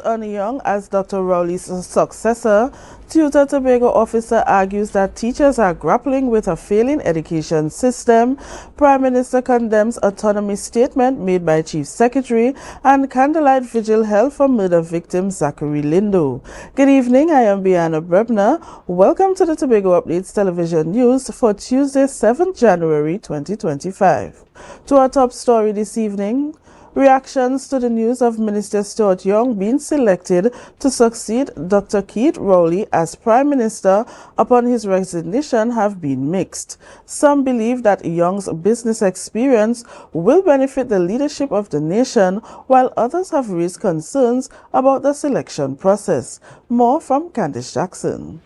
on Young as Dr. Rowley's successor, Tutor Tobago officer argues that teachers are grappling with a failing education system. Prime Minister condemns autonomy statement made by Chief Secretary, and candlelight vigil held for murder victim Zachary Lindo. Good evening, I am Bianna Brebner. Welcome to the Tobago Updates Television News for Tuesday, 7th January 2025. To our top story this evening, reactions to the news of Minister Stuart Young being selected to succeed Dr. Keith Rowley as Prime Minister upon his resignation have been mixed. Some believe that Young's business experience will benefit the leadership of the nation, while others have raised concerns about the selection process. More from Candice Jackson.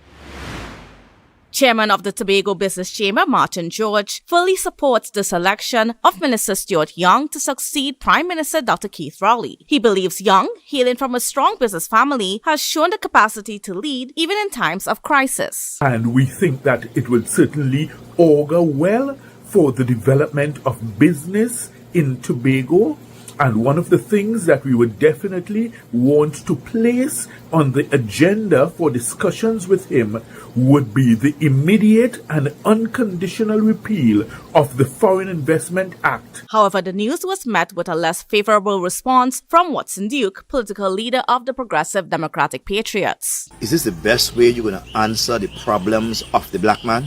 Chairman of the Tobago Business Chamber, Martin George, fully supports the selection of Minister Stuart Young to succeed Prime Minister Dr. Keith Rowley. He believes Young, hailing from a strong business family, has shown the capacity to lead even in times of crisis. And we think that it will certainly augur well for the development of business in Tobago. And one of the things that we would definitely want to place on the agenda for discussions with him would be the immediate and unconditional repeal of the Foreign Investment Act. However, the news was met with a less favorable response from Watson Duke, political leader of the Progressive Democratic Patriots. Is this the best way you're going to answer the problems of the black man?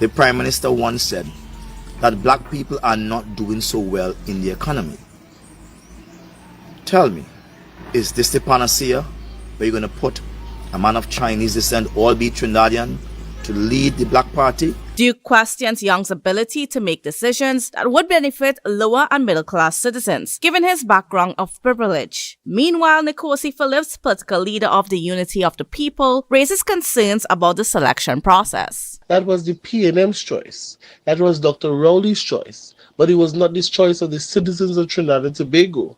The Prime Minister once said that black people are not doing so well in the economy. Tell me, is this the panacea where you're going to put a man of Chinese descent, albeit Trinidadian, to lead the Black Party? Duke questions Young's ability to make decisions that would benefit lower and middle-class citizens, given his background of privilege. Meanwhile, Nkosi Phillips, political leader of the Unity of the People, raises concerns about the selection process. That was the PNM's choice. That was Dr. Rowley's choice. But it was not the choice of the citizens of Trinidad and Tobago.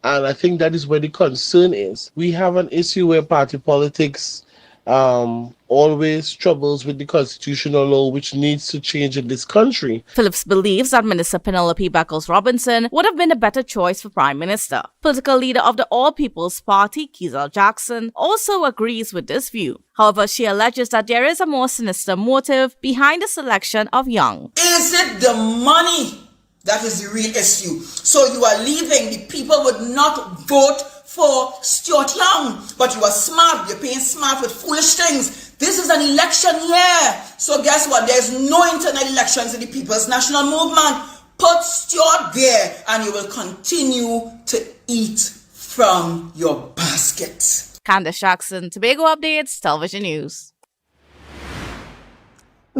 And I think that is where the concern is. We have an issue where party politics always troubles with the constitutional law, which needs to change in this country. Phillips believes that Minister Penelope Beckles-Robinson would have been a better choice for Prime Minister. Political leader of the All People's Party, Keezal Jackson, also agrees with this view. However, she alleges that there is a more sinister motive behind the selection of Young. Is it the money? That is the real issue. So you are leaving. The people would not vote for Stuart Young, but you are smart. You're paying smart with foolish things. This is an election year. So guess what? There's no internal elections in the People's National Movement. Put Stuart there and you will continue to eat from your basket. Candice Jackson, Tobago Updates, Television News.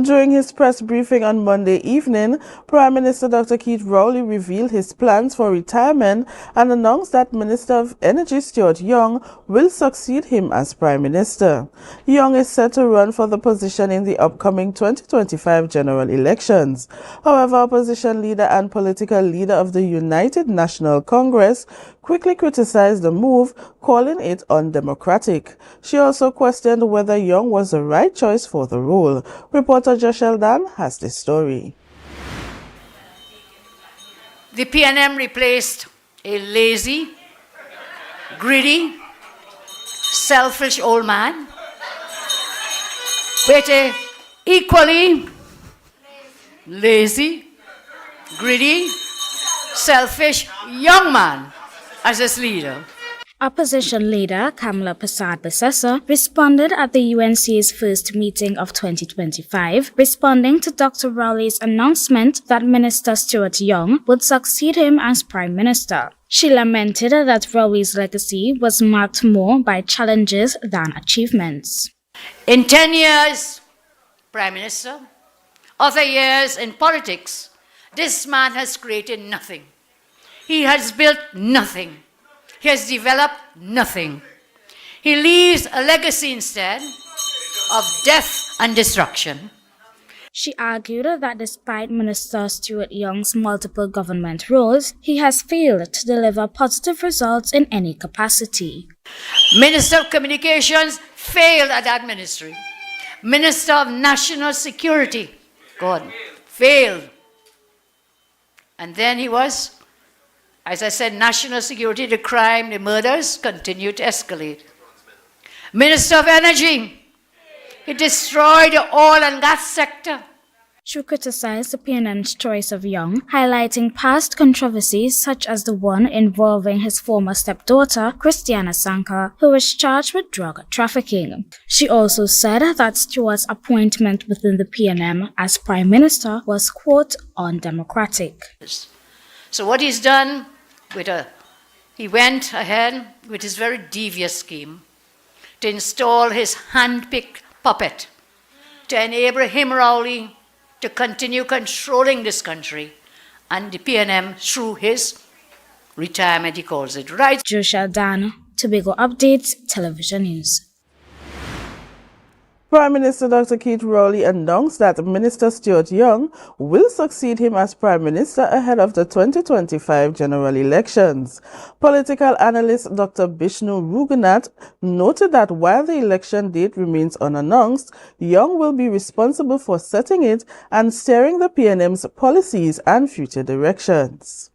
During his press briefing on Monday evening, Prime Minister Dr. Keith Rowley revealed his plans for retirement and announced that Minister of Energy Stuart Young will succeed him as Prime Minister. Young is set to run for the position in the upcoming 2025 general elections. However, opposition leader and political leader of the United National Congress quickly criticized the move, calling it undemocratic. She also questioned whether Young was the right choice for the role. Reporter Josh Eldan has this story. The PNM replaced a lazy, greedy, selfish old man with a equally lazy, greedy, selfish young man as its leader. Opposition leader Kamala Successor responded at the UNC's first meeting of 2025, responding to Dr. Rowley's announcement that Minister Stuart Young would succeed him as Prime Minister. She lamented that Rowley's legacy was marked more by challenges than achievements. In 10 years, Prime Minister, other years in politics, this man has created nothing. He has built nothing. He has developed nothing. He leaves a legacy instead of death and destruction. She argued that despite Minister Stuart Young's multiple government roles, he has failed to deliver positive results in any capacity. Minister of Communications failed at that ministry. Minister of National Security, God, failed. And then he was As I said, national security, the crime, the murders continue to escalate. Minister of Energy, he destroyed the oil and gas sector. She criticized the PNM's choice of Young, highlighting past controversies such as the one involving his former stepdaughter, Christiana Sankar, who was charged with drug trafficking. She also said that Stewart's appointment within the PNM as Prime Minister was, quote, undemocratic. So what he's done, he went ahead with his very devious scheme to install his hand-picked puppet to enable him, Rowley, to continue controlling this country and the PNM through his retirement, he calls it, right? Joshua Dan, Tobago Updates, Television News. Prime Minister Dr. Keith Rowley announced that Minister Stuart Young will succeed him as Prime Minister ahead of the 2025 general elections. Political analyst Dr. Bishnu Rugunath noted that while the election date remains unannounced, Young will be responsible for setting it and steering the PNM's policies and future directions.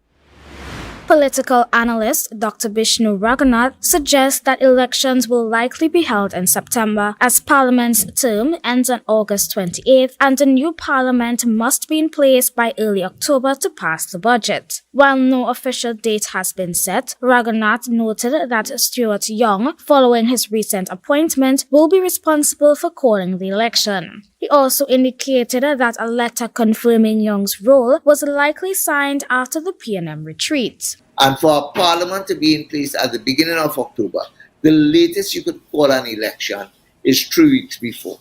Political analyst Dr. Bishnu Raghunath suggests that elections will likely be held in September as Parliament's term ends on August 28th and the new Parliament must be in place by early October to pass the budget. While no official date has been set, Raghunath noted that Stuart Young, following his recent appointment, will be responsible for calling the election. He also indicated that a letter confirming Young's role was likely signed after the PNM retreat. And for a Parliament to be in place at the beginning of October, the latest you could call an election is 3 weeks before.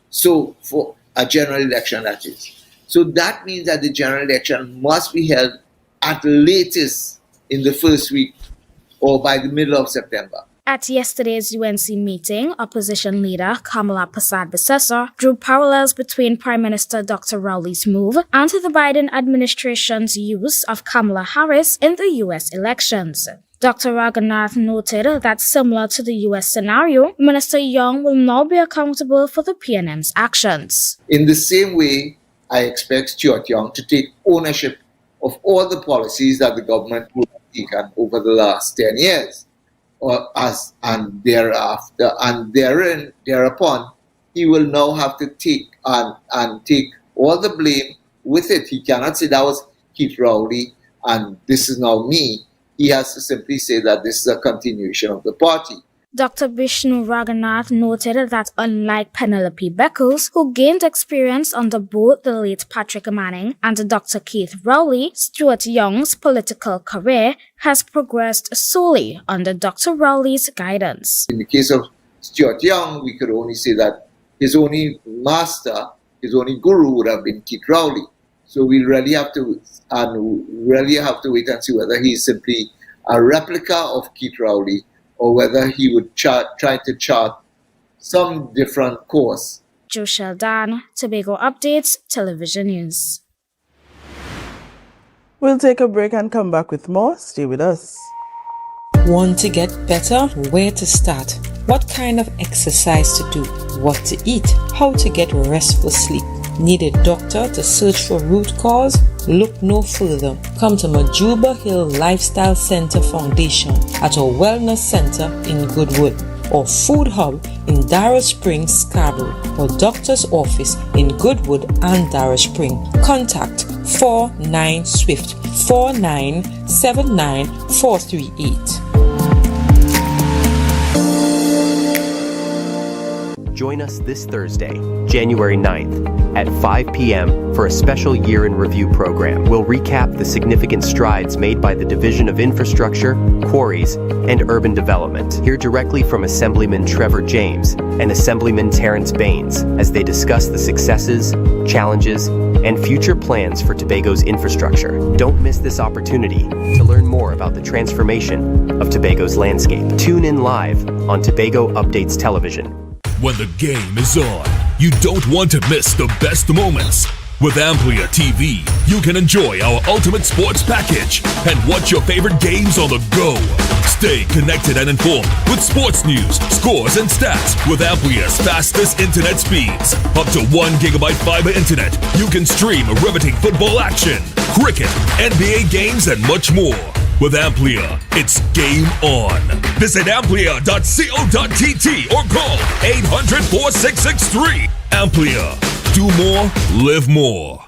So for a general election, that is. So that means that the general election must be held at latest in the first week or by the middle of September. At yesterday's UNC meeting, opposition leader Kamala Persad-Bissessar drew parallels between Prime Minister Dr. Rowley's move and the Biden administration's use of Kamala Harris in the U.S. elections. Dr. Raghunath noted that similar to the U.S. scenario, Minister Young will now be accountable for the PNM's actions. In the same way, I expect Stuart Young to take ownership of all the policies that the government would have taken over the last 10 years. And thereupon, he will now have to take all the blame with it. He cannot say that was Keith Rowley and this is now me. He has to simply say that this is a continuation of the party. Dr. Bishnu Raghunath noted that unlike Penelope Beckles, who gained experience under both the late Patrick Manning and Dr. Keith Rowley, Stuart Young's political career has progressed solely under Dr. Rowley's guidance. In the case of Stuart Young, we could only say that his only master, his only guru would have been Keith Rowley. So we really have to wait and see whether he is simply a replica of Keith Rowley or whether he would try to chart some different course. Joshua Dan, Tobago Updates, Television News. We'll take a break and come back with more. Stay with us. Want to get better? Where to start? What kind of exercise to do? What to eat? How to get restful sleep? Need a doctor to search for root cause? Look no further. Come to Majuba Hill Lifestyle Center Foundation at our Wellness Center in Goodwood, or Food Hub in Darrell Springs, Scarborough, or Doctor's Office in Goodwood and Darrell Springs. Contact 49SWIFT 4979438. Join us this Thursday, January 9th at 5 p.m. for a special year in review program. We'll recap the significant strides made by the Division of Infrastructure, Quarries, and Urban Development. Hear directly from Assemblyman Trevor James and Assemblyman Terrence Baines as they discuss the successes, challenges, and future plans for Tobago's infrastructure. Don't miss this opportunity to learn more about the transformation of Tobago's landscape. Tune in live on Tobago Updates Television. When the game is on, you don't want to miss the best moments. With Amplia TV, you can enjoy our ultimate sports package and watch your favorite games on the go. Stay connected and informed with sports news, scores, and stats with Amplia's fastest internet speeds. Up to 1 GB fiber internet, you can stream riveting football action, cricket, NBA games, and much more. With Amplia, it's game on. Visit amplia.co.tt or call 800-4663. Amplia. Do more, live more.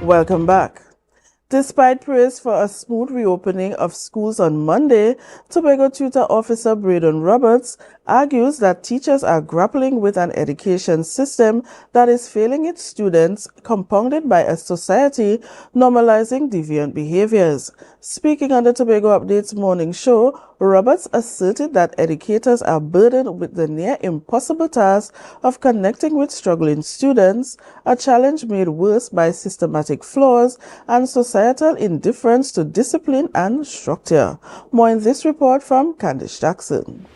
Welcome back. Despite praise for a smooth reopening of schools on Monday, Tobago Tutor Officer Braden Roberts argues that teachers are grappling with an education system that is failing its students, compounded by a society normalizing deviant behaviors. Speaking on the Tobago Updates morning show, Roberts asserted that educators are burdened with the near impossible task of connecting with struggling students, a challenge made worse by systematic flaws and societal indifference to discipline and structure. More in this report from Candice Jackson.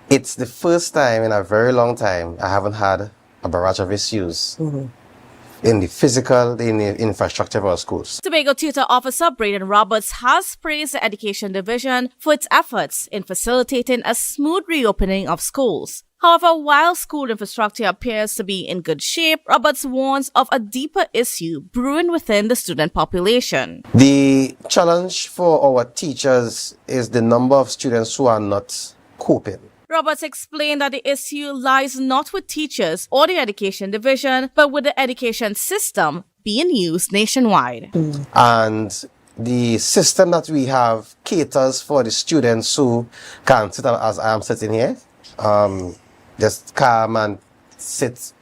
It's the first time in a very long time I haven't had a barrage of issues in the physical, in the infrastructure of our schools. Tobago Tutor Officer Braden Roberts has praised the Education Division for its efforts in facilitating a smooth reopening of schools. However, while school infrastructure appears to be in good shape, Roberts warns of a deeper issue brewing within the student population. The challenge for our teachers is the number of students who are not coping. Roberts explained that the issue lies not with teachers or the Education Division, but with the education system being used nationwide. And the system that we have caters for the students who can sit as I am sitting here, just calm and sit,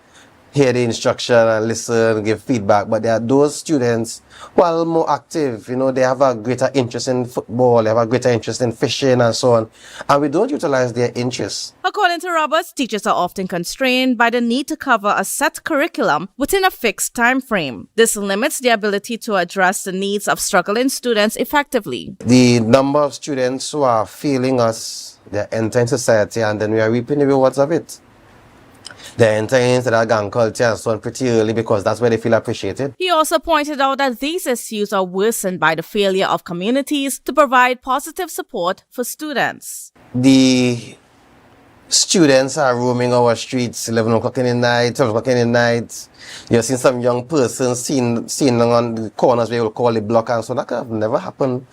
hear the instruction and listen, give feedback. But there are those students who are more active, they have a greater interest in football, they have a greater interest in fishing and so on. And we don't utilize their interests. According to Roberts, teachers are often constrained by the need to cover a set curriculum within a fixed time frame. This limits their ability to address the needs of struggling students effectively. The number of students who are failing us, they're entering society and then we are reaping the rewards of it. They're entering into that gang culture and so on pretty early because that's where they feel appreciated. He also pointed out that these issues are worsened by the failure of communities to provide positive support for students. The students are roaming our streets 11 o'clock in the night, 12 o'clock in the night. You've seen some young person seen on the corners where you'll call the block and so that could have never happened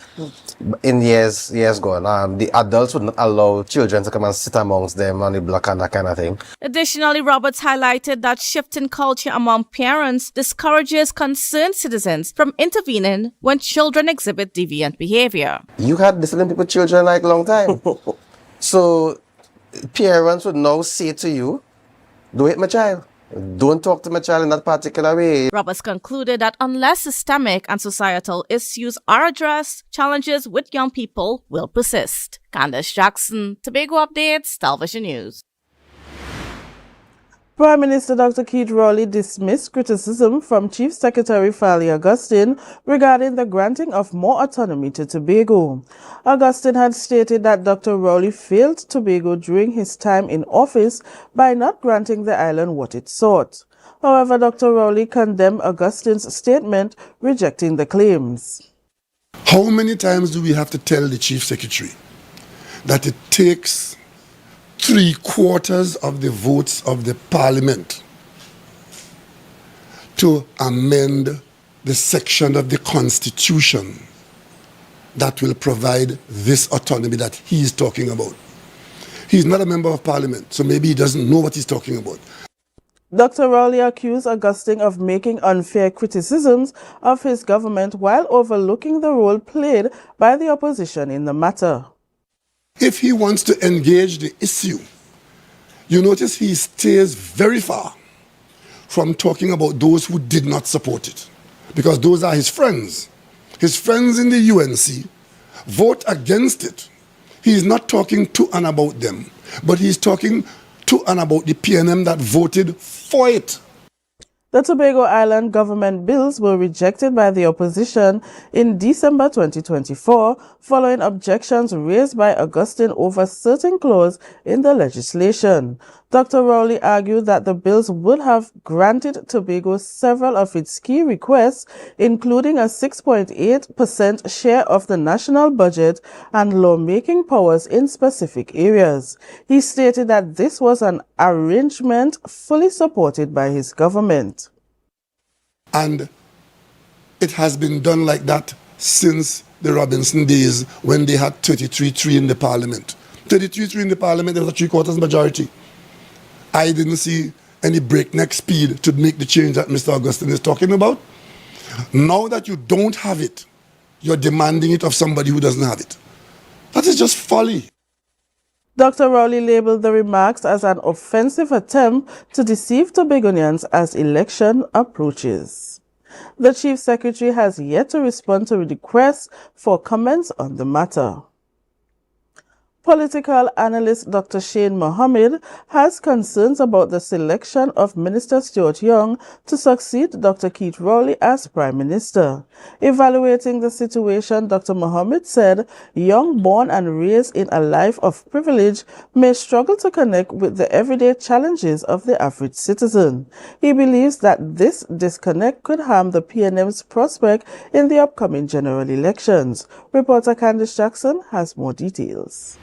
in years gone. The adults would not allow children to come and sit amongst them on the block and that kind of thing. Additionally, Roberts highlighted that shifting culture among parents discourages concerned citizens from intervening when children exhibit deviant behavior. You had disciplined people children like a long time. So parents would now say to you, don't hit my child. Don't talk to my child in that particular way. Roberts concluded that unless systemic and societal issues are addressed, challenges with young people will persist. Candice Jackson, Tobago Updates, Television News. Prime Minister Dr. Keith Rowley dismissed criticism from Chief Secretary Fali Augustine regarding the granting of more autonomy to Tobago. Augustine had stated that Dr. Rowley failed Tobago during his time in office by not granting the island what it sought. However, Dr. Rowley condemned Augustine's statement, rejecting the claims. How many times do we have to tell the Chief Secretary that it takes 3/4 of the votes of the Parliament to amend the section of the Constitution that will provide this autonomy that he is talking about? He's not a member of Parliament, so maybe he doesn't know what he's talking about. Dr. Rowley accused Augustine of making unfair criticisms of his government while overlooking the role played by the opposition in the matter. If he wants to engage the issue, you notice he stays very far from talking about those who did not support it, because those are his friends. His friends in the UNC vote against it. He's not talking to and about them, but he's talking to and about the PNM that voted for it. The Tobago Island government bills were rejected by the opposition in December 2024 following objections raised by Augustine over certain clauses in the legislation. Dr. Rowley argued that the bills would have granted Tobago several of its key requests, including a 6.8% share of the national budget and lawmaking powers in specific areas. He stated that this was an arrangement fully supported by his government. And it has been done like that since the Robinson days when they had 33-3 in the parliament. 33-3 in the parliament, there was a 3/4 majority. I didn't see any breakneck speed to make the change that Mr. Augustine is talking about. Now that you don't have it, you're demanding it of somebody who doesn't have it. That is just folly. Dr. Rowley labeled the remarks as an offensive attempt to deceive Tobagonians as election approaches. The Chief Secretary has yet to respond to requests for comments on the matter. Political analyst Dr. Shane Mohammed has concerns about the selection of Minister Stuart Young to succeed Dr. Keith Rowley as Prime Minister. Evaluating the situation, Dr. Mohammed said Young, born and raised in a life of privilege, may struggle to connect with the everyday challenges of the average citizen. He believes that this disconnect could harm the PNM's prospect in the upcoming general elections. Reporter Candice Jackson has more details.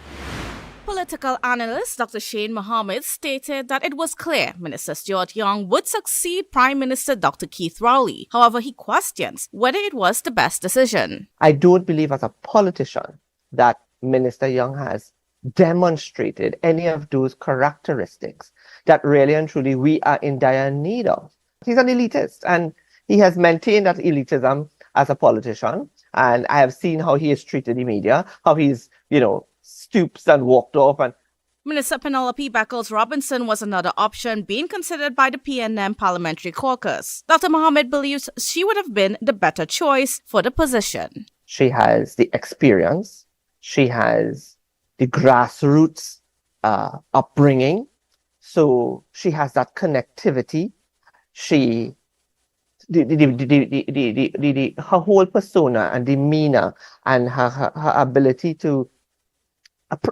Political analyst Dr. Shane Mohammed stated that it was clear Minister Stuart Young would succeed Prime Minister Dr. Keith Rowley. However, he questions whether it was the best decision. I don't believe as a politician that Minister Young has demonstrated any of those characteristics that really and truly we are in dire need of. He's an elitist and he has maintained that elitism as a politician. And I have seen how he has treated the media, how he's, stoops and walked off. And Minister Penelope Beckles-Robinson was another option being considered by the PNM Parliamentary Caucus. Dr. Mohammed believes she would have been the better choice for the position. She has the experience. She has the grassroots upbringing. So she has that connectivity. Her whole persona and demeanor and her ability to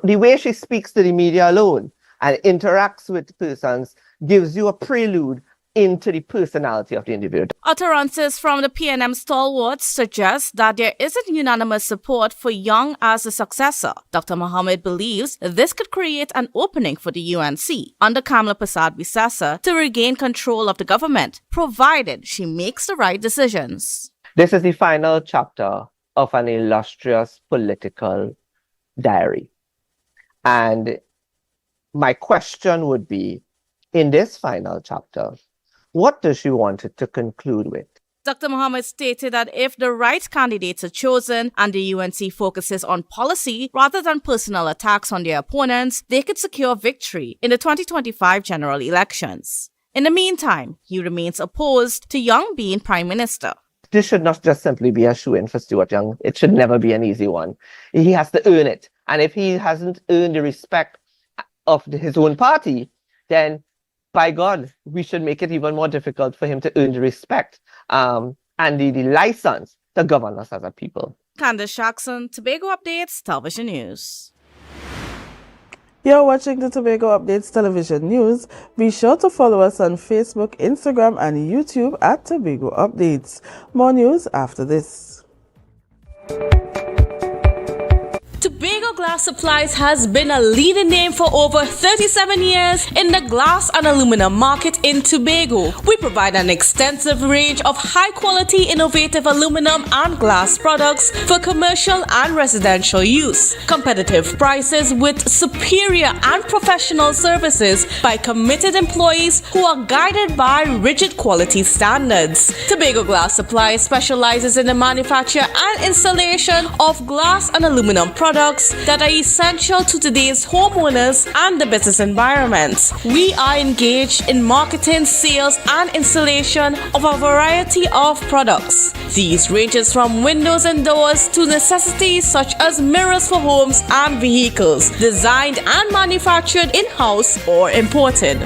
the way she speaks to the media alone and interacts with persons gives you a prelude into the personality of the individual. Utterances from the PNM stalwarts suggest that there isn't unanimous support for Young as a successor. Dr. Mohammed believes this could create an opening for the UNC under Kamla Persad-Bissessar to regain control of the government, provided she makes the right decisions. This is the final chapter of an illustrious political diary. And my question would be, in this final chapter, what does she want it to conclude with? Dr. Mohammed stated that if the right candidates are chosen and the UNC focuses on policy rather than personal attacks on their opponents, they could secure victory in the 2025 general elections. In the meantime, he remains opposed to Young being Prime Minister. This should not just simply be a shoo-in for Stuart Young. It should never be an easy one. He has to earn it. And if he hasn't earned the respect of his own party, then by God, we should make it even more difficult for him to earn the respect and the license to govern us as a people. Candice Jackson, Tobago Updates Television News. You're watching the Tobago Updates Television News. Be sure to follow us on Facebook, Instagram, and YouTube at Tobago Updates. More news after this. Tobago Glass Supplies has been a leading name for over 37 years in the glass and aluminum market in Tobago. We provide an extensive range of high-quality, innovative aluminum and glass products for commercial and residential use. Competitive prices with superior and professional services by committed employees who are guided by rigid quality standards. Tobago Glass Supplies specializes in the manufacture and installation of glass and aluminum products that are essential to today's homeowners and the business environment. We are engaged in marketing, sales, and installation of a variety of products These ranges from windows and doors to necessities such as mirrors for homes and vehicles, designed and manufactured in-house or imported.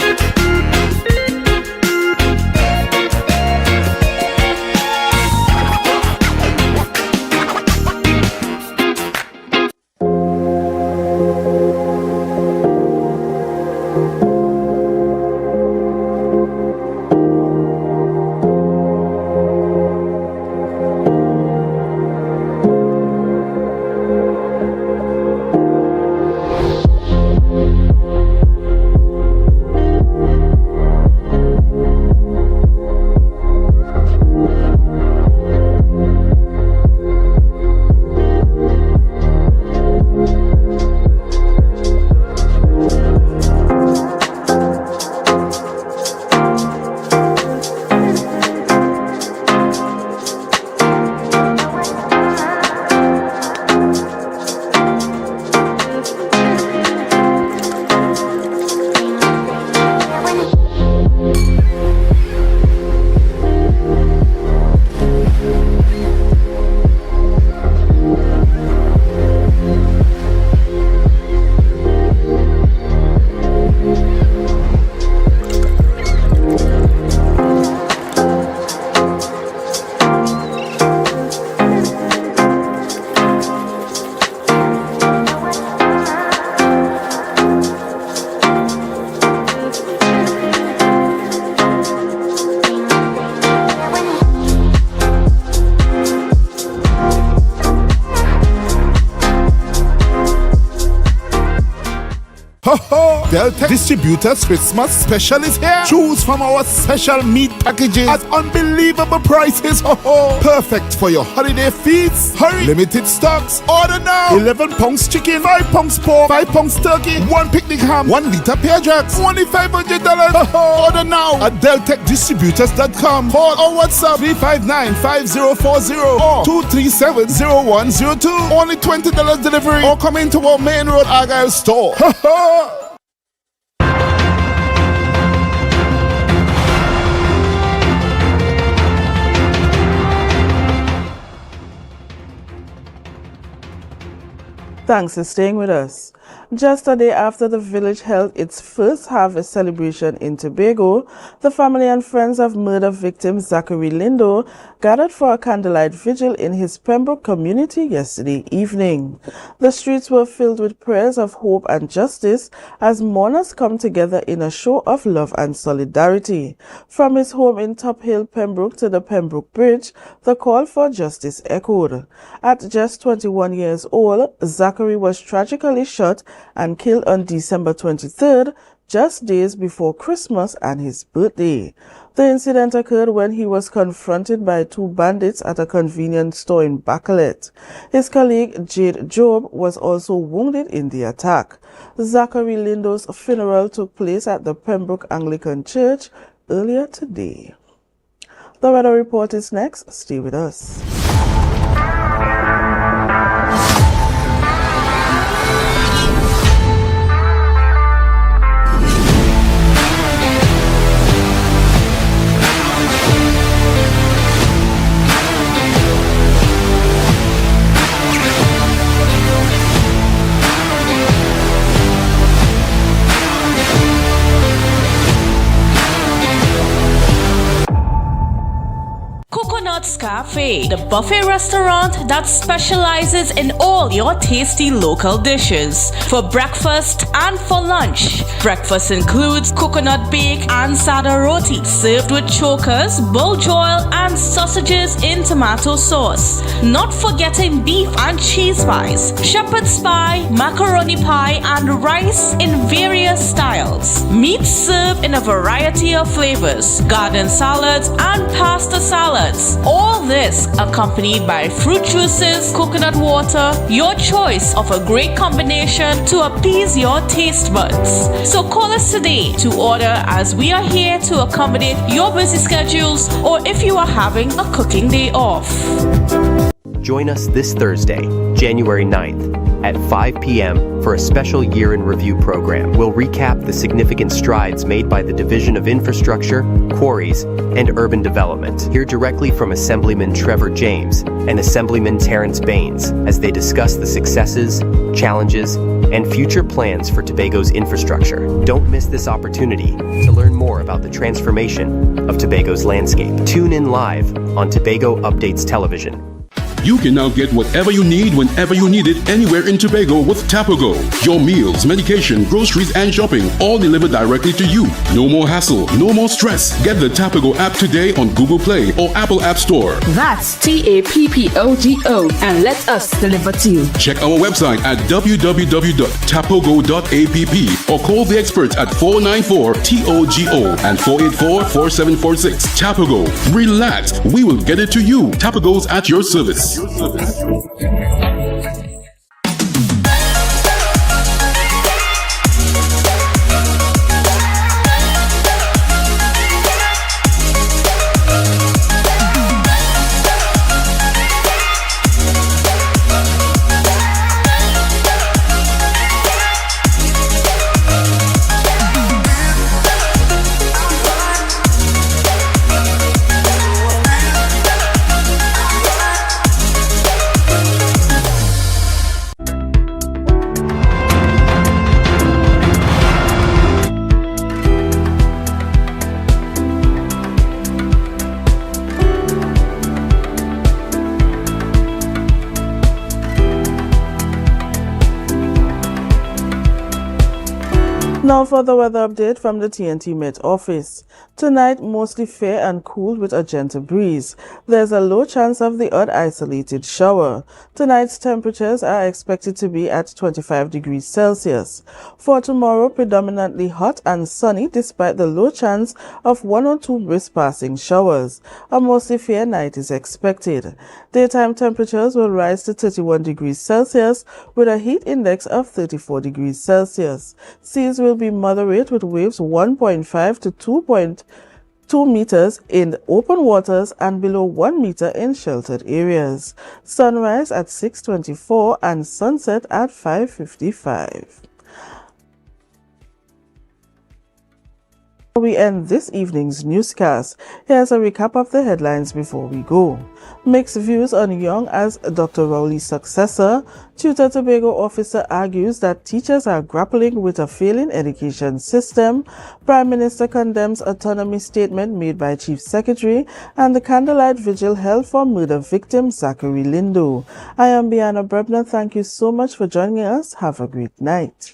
Delta Distributors Christmas special is here. Choose from our special meat packages at unbelievable prices. Perfect for your holiday feasts. Hurry! Limited stocks. Order now. 11 pounds chicken, 5 pounds pork, 5 pounds turkey, 1 picnic ham, 1 liter pear jacks, only $500. Order now at deltechdistributors.com. Call or WhatsApp 359-5040 or 237-0102. Only $20 delivery or come into our main road Argyle store. Thanks for staying with us. Just a day after the village held its first harvest celebration in Tobago, the family and friends of murder victim Zachary Lindo gathered for a candlelight vigil in his Pembroke community yesterday evening. The streets were filled with prayers of hope and justice as mourners come together in a show of love and solidarity. From his home in Top Hill, Pembroke to the Pembroke Bridge, the call for justice echoed. At just 21 years old, Zachary was tragically shot and killed on December 23rd, just days before Christmas and his birthday. The incident occurred when he was confronted by two bandits at a convenience store in Bacalet. His colleague Jade Job was also wounded in the attack. Zachary Lindo's funeral took place at the Pembroke Anglican Church earlier today. The weather report is next. Stay with us. Cafe, the buffet restaurant that specializes in all your tasty local dishes. For breakfast and for lunch. Breakfast includes coconut bake and sada roti, served with chokers, buljoil and sausages in tomato sauce. Not forgetting beef and cheese pies, shepherd's pie, macaroni pie and rice in various styles. Meat served in a variety of flavors, garden salads and pasta salads. All this accompanied by fruit juices, coconut water, your choice of a great combination to appease your taste buds. So call us today to order as we are here to accommodate your busy schedules or if you are having a cooking day off. Join us this Thursday, January 9th, at 5 p.m. for a special year in review program. We'll recap the significant strides made by the Division of Infrastructure, Quarries, and Urban Development. Hear directly from Assemblyman Trevor James and Assemblyman Terrence Baines as they discuss the successes, challenges, and future plans for Tobago's infrastructure. Don't miss this opportunity to learn more about the transformation of Tobago's landscape. Tune in live on Tobago Updates Television. You can now get whatever you need whenever you need it anywhere in Tobago with Tobago. Your meals, medication, groceries, and shopping all delivered directly to you. No more hassle, no more stress. Get the Tobago app today on Google Play or Apple App Store. That's TAPPOGO and let us deliver to you. Check our website at www.tapogo.app or call the experts at 494-TOGO and 484-4746. Tobago. Relax. We will get it to you. Tobago's at your service. Now for the weather update from the TNT Met office. Tonight, mostly fair and cool with a gentle breeze. There's a low chance of the odd isolated shower. Tonight's temperatures are expected to be at 25 degrees Celsius. For tomorrow, predominantly hot and sunny despite the low chance of 1 or 2 brisk passing showers. A mostly fair night is expected. Daytime temperatures will rise to 31 degrees Celsius with a heat index of 34 degrees Celsius. Seas will be moderate with waves 1.5 to 2.2 meters in open waters and below 1 meter in sheltered areas. Sunrise at 6:24 and sunset at 5:55. We end this evening's newscast. Here's a recap of the headlines before we go. Mixed views on Young as Dr. Rowley's successor. Tutor Tobago officer argues that teachers are grappling with a failing education system. Prime Minister condemns autonomy statement made by Chief Secretary, and the candlelight vigil held for murder victim Zachary Lindo. I am Bianna Brebner. Thank you so much for joining us. Have a great night.